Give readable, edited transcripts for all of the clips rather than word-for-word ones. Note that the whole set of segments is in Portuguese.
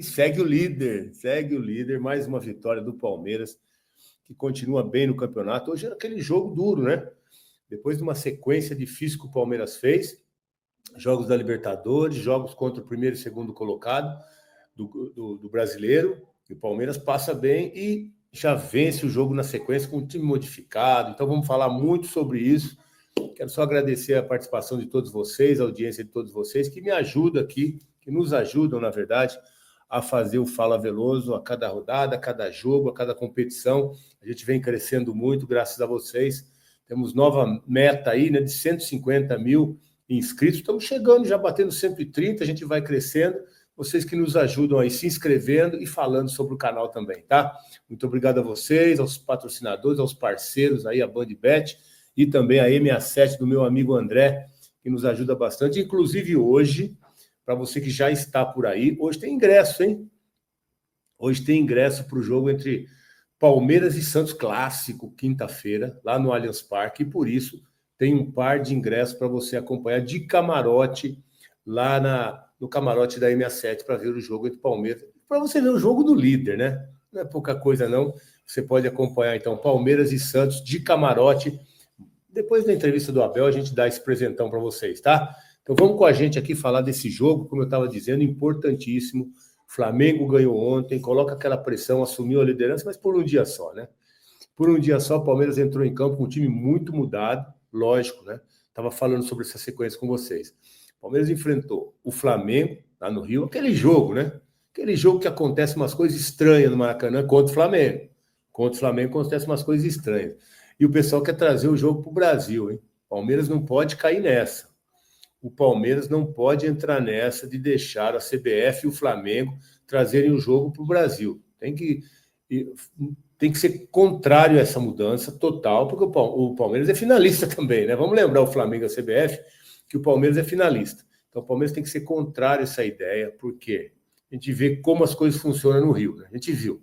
Segue o líder, mais uma vitória do Palmeiras, que continua bem no campeonato. Hoje era aquele jogo duro, né? Depois de uma sequência difícil que o Palmeiras fez, jogos da Libertadores, jogos contra o primeiro e segundo colocado do brasileiro, e o Palmeiras passa bem e já vence o jogo na sequência com o time modificado. Então vamos falar muito sobre isso. Quero só agradecer a participação de todos vocês, a audiência de todos vocês, que me ajudam aqui, que nos ajudam, na verdade, a fazer o Fala Veloso a cada rodada, a cada jogo, a cada competição. A gente vem crescendo muito, graças a vocês. Temos nova meta aí, né, de 150 mil inscritos. Estamos chegando, já batendo 130, a gente vai crescendo. Vocês que nos ajudam aí, se inscrevendo e falando sobre o canal também, tá? Muito obrigado a vocês, aos patrocinadores, aos parceiros aí, a BandBet, e também a M7 do meu amigo André, que nos ajuda bastante. Inclusive hoje, para você que já está por aí, hoje tem ingresso, hein? Hoje tem ingresso para o jogo entre Palmeiras e Santos Clássico, quinta-feira, lá no Allianz Parque, e por isso tem um par de ingressos para você acompanhar de camarote, lá no camarote da M7, para ver o jogo entre Palmeiras, para você ver o jogo do líder, né? Não é pouca coisa, não. Você pode acompanhar, então, Palmeiras e Santos de camarote. Depois da entrevista do Abel, a gente dá esse presentão para vocês, tá? Então vamos com a gente aqui falar desse jogo, como eu estava dizendo, importantíssimo. Flamengo ganhou ontem, coloca aquela pressão, assumiu a liderança, mas por um dia só, né? Por um dia só, o Palmeiras entrou em campo com um time muito mudado, lógico, né? Estava falando sobre essa sequência com vocês. O Palmeiras enfrentou o Flamengo, lá no Rio, aquele jogo, né? Aquele jogo que acontece umas coisas estranhas no Maracanã contra o Flamengo. Contra o Flamengo acontece umas coisas estranhas. E o pessoal quer trazer o jogo para o Brasil, hein? O Palmeiras não pode cair nessa. O Palmeiras não pode entrar nessa de deixar a CBF e o Flamengo trazerem o jogo para o Brasil. Tem que ser contrário a essa mudança total, porque o Palmeiras é finalista também, né? Vamos lembrar o Flamengo e a CBF que o Palmeiras é finalista. Então o Palmeiras tem que ser contrário a essa ideia, porque a gente vê como as coisas funcionam no Rio, né? A gente viu.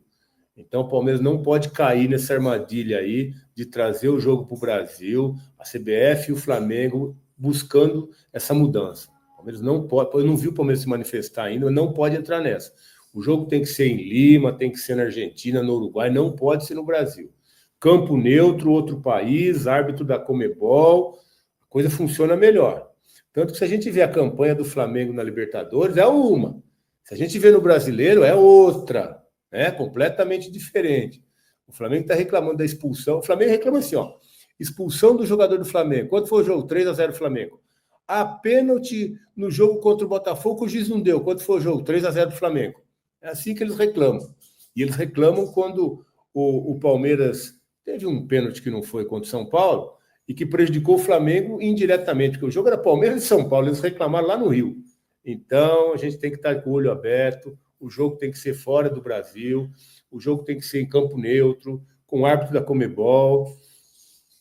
Então o Palmeiras não pode cair nessa armadilha aí de trazer o jogo para o Brasil, a CBF e o Flamengo buscando essa mudança. O Palmeiras não pode, eu não vi o Palmeiras se manifestar ainda, não pode entrar nessa. O jogo tem que ser em Lima, tem que ser na Argentina, no Uruguai, não pode ser no Brasil. Campo neutro, outro país, árbitro da Conmebol, a coisa funciona melhor. Tanto que se a gente vê a campanha do Flamengo na Libertadores, é uma. Se a gente vê no Brasileiro, é outra. É completamente diferente. O Flamengo está reclamando da expulsão. O Flamengo reclama assim, ó. Expulsão do jogador do Flamengo. Quanto foi o jogo? 3-0 Flamengo. A pênalti no jogo contra o Botafogo, o juiz não deu. Quanto foi o jogo? 3-0 Flamengo. É assim que eles reclamam. E eles reclamam quando o Palmeiras teve um pênalti que não foi contra o São Paulo e que prejudicou o Flamengo indiretamente, porque o jogo era Palmeiras e São Paulo. Eles reclamaram lá no Rio. Então, a gente tem que estar com o olho aberto. O jogo tem que ser fora do Brasil, o jogo tem que ser em campo neutro, com o árbitro da Conmebol,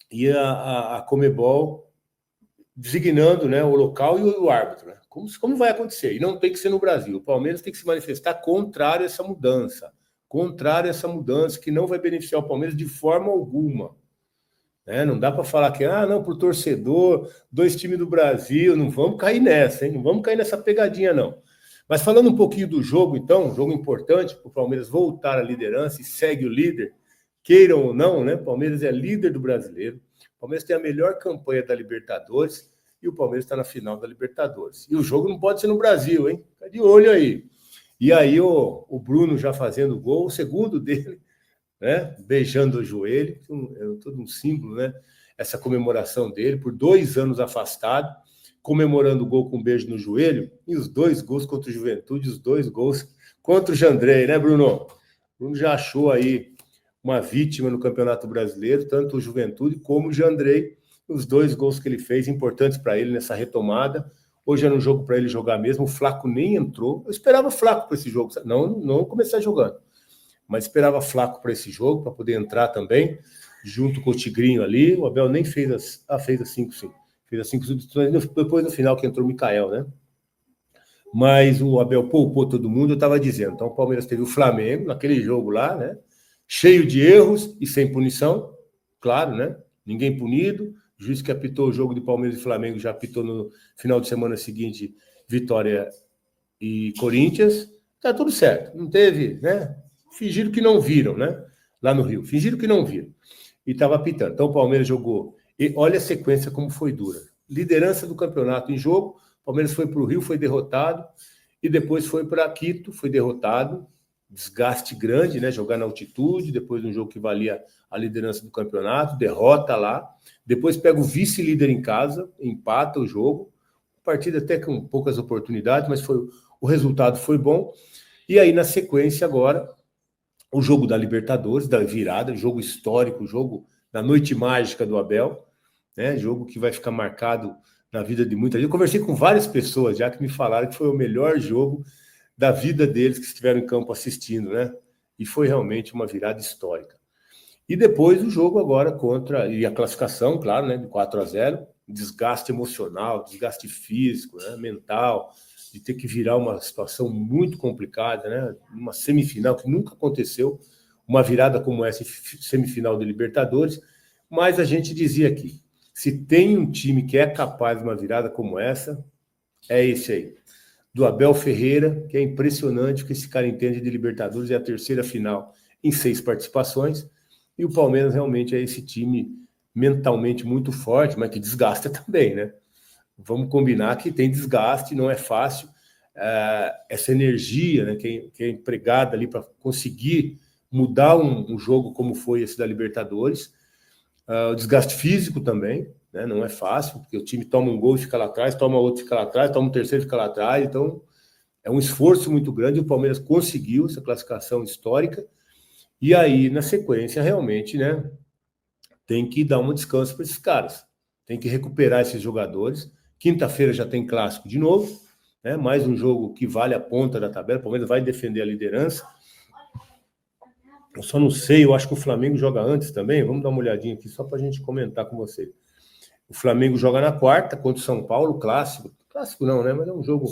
e a Conmebol designando, né, o local e o árbitro. Né? Como vai acontecer? E não tem que ser no Brasil. O Palmeiras tem que se manifestar contrário a essa mudança. Contrário a essa mudança, que não vai beneficiar o Palmeiras de forma alguma. Né? Não dá para falar que, não, para o torcedor, 2 times do Brasil, não vamos cair nessa, hein? Não vamos cair nessa pegadinha, não. Mas falando um pouquinho do jogo, então, um jogo importante para o Palmeiras voltar à liderança e segue o líder, queiram ou não, né? O Palmeiras é líder do Brasileiro, o Palmeiras tem a melhor campanha da Libertadores e o Palmeiras está na final da Libertadores. E o jogo não pode ser no Brasil, hein? Fica de olho aí. E aí o Bruno já fazendo o gol, o segundo dele, né? Beijando o joelho, é todo um símbolo, né? Essa comemoração dele, por 2 anos afastado, comemorando o gol com um beijo no joelho, e os 2 gols contra o Juventude, os 2 gols contra o Jandrei, né, Bruno? O Bruno já achou aí uma vítima no Campeonato Brasileiro, tanto o Juventude como o Jandrei, os 2 gols que ele fez, importantes para ele nessa retomada. Hoje era um jogo para ele jogar mesmo, o Flaco nem entrou. Eu esperava Flaco para esse jogo, não começar jogando, mas esperava Flaco para esse jogo, para poder entrar também, junto com o Tigrinho ali. O Abel nem fez fez as 5, sim. Fez as 5 substituições, depois no final que entrou o Mikael, né? Mas o Abel poupou todo mundo, eu estava dizendo. Então o Palmeiras teve o Flamengo, naquele jogo lá, né? Cheio de erros e sem punição, claro, né? Ninguém punido. O juiz que apitou o jogo de Palmeiras e Flamengo já apitou no final de semana seguinte, Vitória e Corinthians. tá tudo certo. Não teve, né? Fingiram que não viram, né? Lá no Rio. Fingiram que não viram. E estava apitando. Então o Palmeiras jogou. E olha a sequência como foi dura. Liderança do campeonato em jogo. O Palmeiras foi para o Rio, foi derrotado. E depois foi para Quito, foi derrotado. Desgaste grande, né? Jogar na altitude. Depois de um jogo que valia a liderança do campeonato. Derrota lá. Depois pega o vice-líder em casa. Empata o jogo. Partida até com poucas oportunidades, mas o resultado foi bom. E aí, na sequência, agora, o jogo da Libertadores, da virada, jogo histórico, jogo da noite mágica do Abel, né? Jogo que vai ficar marcado na vida de muita gente. Eu conversei com várias pessoas já que me falaram que foi o melhor jogo da vida deles que estiveram em campo assistindo, né? E foi realmente uma virada histórica. E depois o jogo agora e a classificação, claro, né? De 4-0, desgaste emocional, desgaste físico, né? Mental, de ter que virar uma situação muito complicada, né? Uma semifinal que nunca aconteceu, uma virada como essa, semifinal de Libertadores, mas a gente dizia aqui, se tem um time que é capaz de uma virada como essa, é esse aí, do Abel Ferreira, que é impressionante o que esse cara entende de Libertadores, é a terceira final em 6 participações, e o Palmeiras realmente é esse time mentalmente muito forte, mas que desgasta também, né? Vamos combinar que tem desgaste, não é fácil. Essa energia, né, que é empregada ali para conseguir mudar um jogo como foi esse da Libertadores. O desgaste físico também, né, não é fácil, porque o time toma um gol e fica lá atrás, toma outro e fica lá atrás, toma um terceiro e fica lá atrás. Então, é um esforço muito grande. O Palmeiras conseguiu essa classificação histórica. E aí, na sequência, realmente, né, tem que dar um descanso para esses caras. Tem que recuperar esses jogadores. Quinta-feira já tem clássico de novo, né? Mais um jogo que vale a ponta da tabela. O Palmeiras vai defender a liderança. Eu só não sei, eu acho que o Flamengo joga antes também. Vamos dar uma olhadinha aqui só para a gente comentar com você. O Flamengo joga na quarta contra o São Paulo, clássico. Clássico não, né? Mas é um jogo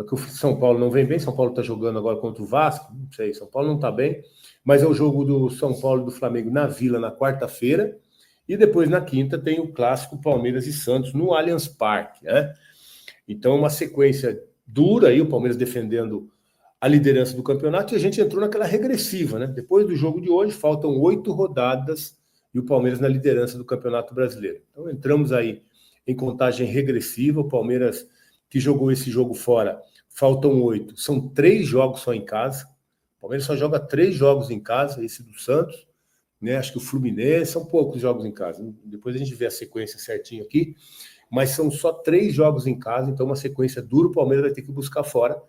que o São Paulo não vem bem. São Paulo está jogando agora contra o Vasco. Não sei, São Paulo não está bem. Mas é o jogo do São Paulo e do Flamengo na Vila na quarta-feira. E depois, na quinta, tem o clássico Palmeiras e Santos no Allianz Parque, né? Então, uma sequência dura aí, o Palmeiras defendendo a liderança do campeonato, e a gente entrou naquela regressiva, né? Depois do jogo de hoje, faltam 8 rodadas e o Palmeiras na liderança do Campeonato Brasileiro. Então, entramos aí em contagem regressiva. O Palmeiras, que jogou esse jogo fora, faltam 8. São 3 jogos só em casa. O Palmeiras só joga 3 jogos em casa, esse do Santos, né? Acho que o Fluminense, são poucos jogos em casa. Depois a gente vê a sequência certinho aqui, mas são só 3 jogos em casa, então uma sequência dura. O Palmeiras vai ter que buscar fora.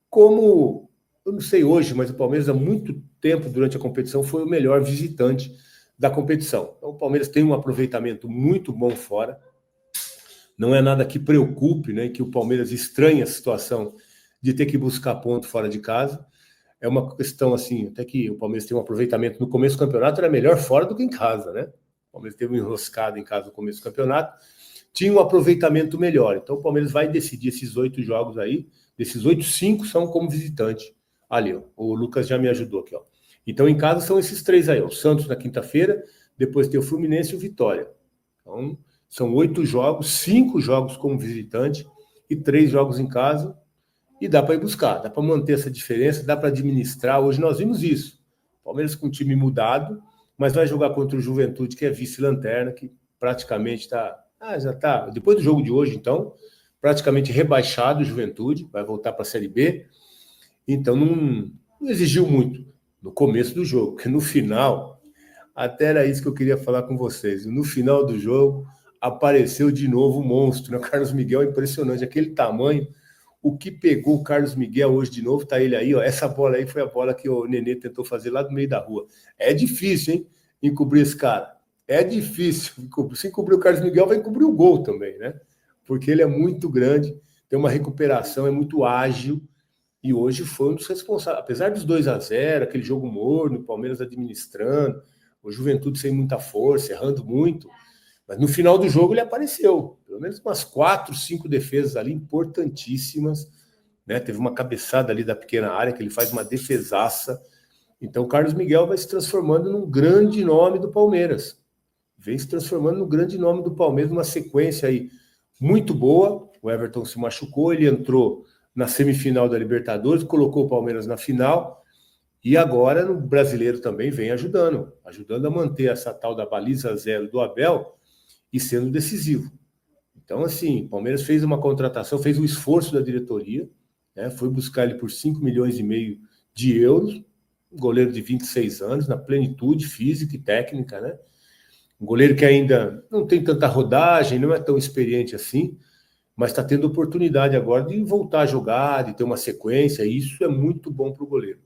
Como, eu não sei hoje, mas o Palmeiras há muito tempo durante a competição foi o melhor visitante da competição. Então o Palmeiras tem um aproveitamento muito bom fora. Não é nada que preocupe, né? Que o Palmeiras estranhe a situação de ter que buscar ponto fora de casa. É uma questão assim, até que o Palmeiras tem um aproveitamento no começo do campeonato, era melhor fora do que em casa, né? O Palmeiras teve um enroscado em casa no começo do campeonato, tinha um aproveitamento melhor. Então o Palmeiras vai decidir esses 8 jogos aí, desses 8, 5 são como visitante. Ali, ó, o Lucas já me ajudou aqui, ó. Então em casa são esses 3 aí, ó, o Santos na quinta-feira, depois tem o Fluminense e o Vitória. Então são 8 jogos, 5 jogos como visitante e 3 jogos em casa. E dá para ir buscar, dá para manter essa diferença, dá para administrar. Hoje nós vimos isso. Palmeiras com o time mudado, mas vai jogar contra o Juventude, que é vice-lanterna, que praticamente está... já está. Depois do jogo de hoje, então, praticamente rebaixado o Juventude, vai voltar para a Série B. Então não exigiu muito no começo do jogo, porque no final, até era isso que eu queria falar com vocês. No final do jogo, apareceu de novo o monstro, né? O Carlos Miguel é impressionante, aquele tamanho. O que pegou o Carlos Miguel hoje de novo, tá ele aí, ó. Essa bola aí foi a bola que o Nenê tentou fazer lá do meio da rua. É difícil, hein, encobrir esse cara. É difícil. Se encobrir o Carlos Miguel, vai encobrir o gol também, né? Porque ele é muito grande, tem uma recuperação, é muito ágil. E hoje foi um dos responsáveis. Apesar dos 2-0, aquele jogo morno, o Palmeiras administrando, o Juventude sem muita força, errando muito. Mas no final do jogo ele apareceu. Pelo menos umas 4, 5 defesas ali importantíssimas, né? Teve uma cabeçada ali da pequena área que ele faz uma defesaça. Então o Carlos Miguel vai se transformando num grande nome do Palmeiras. Vem se transformando num grande nome do Palmeiras, uma sequência aí muito boa. O Everton se machucou, ele entrou na semifinal da Libertadores, colocou o Palmeiras na final, e agora no Brasileiro também vem ajudando a manter essa tal da baliza zero do Abel e sendo decisivo. Então, assim, o Palmeiras fez uma contratação, fez um esforço da diretoria, né, foi buscar ele por 5,5 milhões de euros, um goleiro de 26 anos, na plenitude física e técnica, né? Um goleiro que ainda não tem tanta rodagem, não é tão experiente assim, mas está tendo oportunidade agora de voltar a jogar, de ter uma sequência, e isso é muito bom para o goleiro.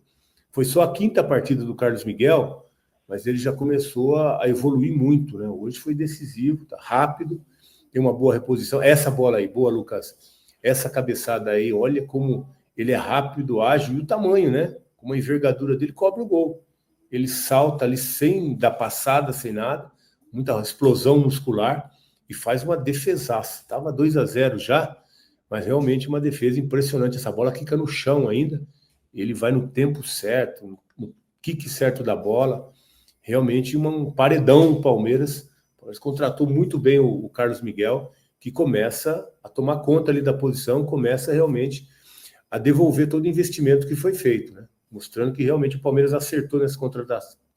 Foi só a 5ª partida do Carlos Miguel, mas ele já começou a evoluir muito, né? Hoje foi decisivo, tá rápido, tem uma boa reposição. Essa bola aí, boa, Lucas, essa cabeçada aí, olha como ele é rápido, ágil, e o tamanho, né? Com a envergadura dele, cobre o gol. Ele salta ali sem dar passada, sem nada, muita explosão muscular, e faz uma defesaça. Estava 2-0 já, mas realmente uma defesa impressionante. Essa bola quica no chão ainda, ele vai no tempo certo, no kick certo da bola. Realmente um paredão o Palmeiras. O Palmeiras contratou muito bem o Carlos Miguel, que começa a tomar conta ali da posição, começa realmente a devolver todo o investimento que foi feito, né? Mostrando que realmente o Palmeiras acertou nessa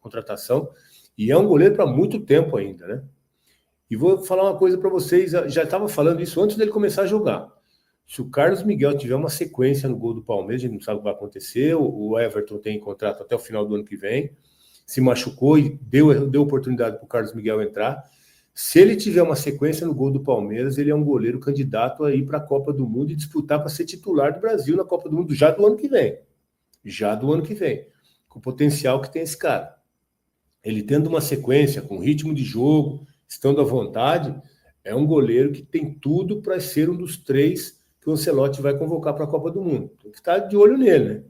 contratação, e é um goleiro para muito tempo ainda, né? E vou falar uma coisa para vocês, já estava falando isso antes dele começar a jogar. Se o Carlos Miguel tiver uma sequência no gol do Palmeiras, a gente não sabe o que vai acontecer, o Everton tem contrato até o final do ano que vem, se machucou e deu oportunidade para o Carlos Miguel entrar. Se ele tiver uma sequência no gol do Palmeiras, ele é um goleiro candidato a ir para a Copa do Mundo e disputar para ser titular do Brasil na Copa do Mundo já do ano que vem. Já do ano que vem. Com o potencial que tem esse cara. Ele tendo uma sequência, com ritmo de jogo, estando à vontade, é um goleiro que tem tudo para ser um dos 3 que o Ancelotti vai convocar para a Copa do Mundo. Tem que estar de olho nele, né?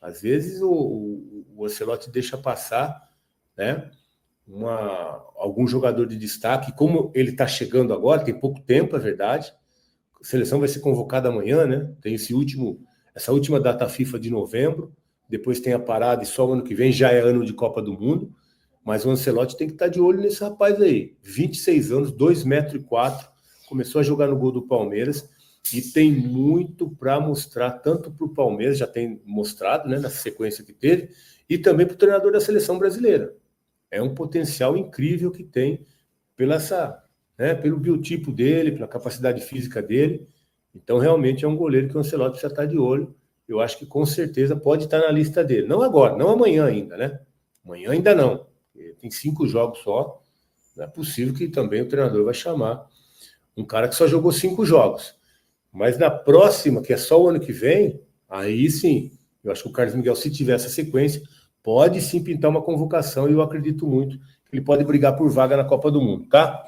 Às vezes o Ancelotti deixa passar, né, algum jogador de destaque, como ele está chegando agora, tem pouco tempo, é verdade. A seleção vai ser convocada amanhã, né? Tem essa última data FIFA de novembro, depois tem a parada e só o ano que vem já é ano de Copa do Mundo. Mas o Ancelotti tem que estar de olho nesse rapaz aí. 26 anos, 2,4 metros, começou a jogar no gol do Palmeiras e tem muito para mostrar, tanto para o Palmeiras, já tem mostrado, né, na sequência que teve, e também para o treinador da seleção brasileira. É um potencial incrível que tem pelo biotipo dele, pela capacidade física dele. Então, realmente é um goleiro que o Ancelotti precisa estar de olho. Eu acho que com certeza pode estar na lista dele. Não agora, não amanhã ainda, né? Amanhã ainda não. Tem 5 jogos só. Não é possível que também o treinador vai chamar um cara que só jogou 5 jogos. Mas na próxima, que é só o ano que vem, aí sim, eu acho que o Carlos Miguel, se tiver essa sequência, pode sim pintar uma convocação, e eu acredito muito que ele pode brigar por vaga na Copa do Mundo, tá?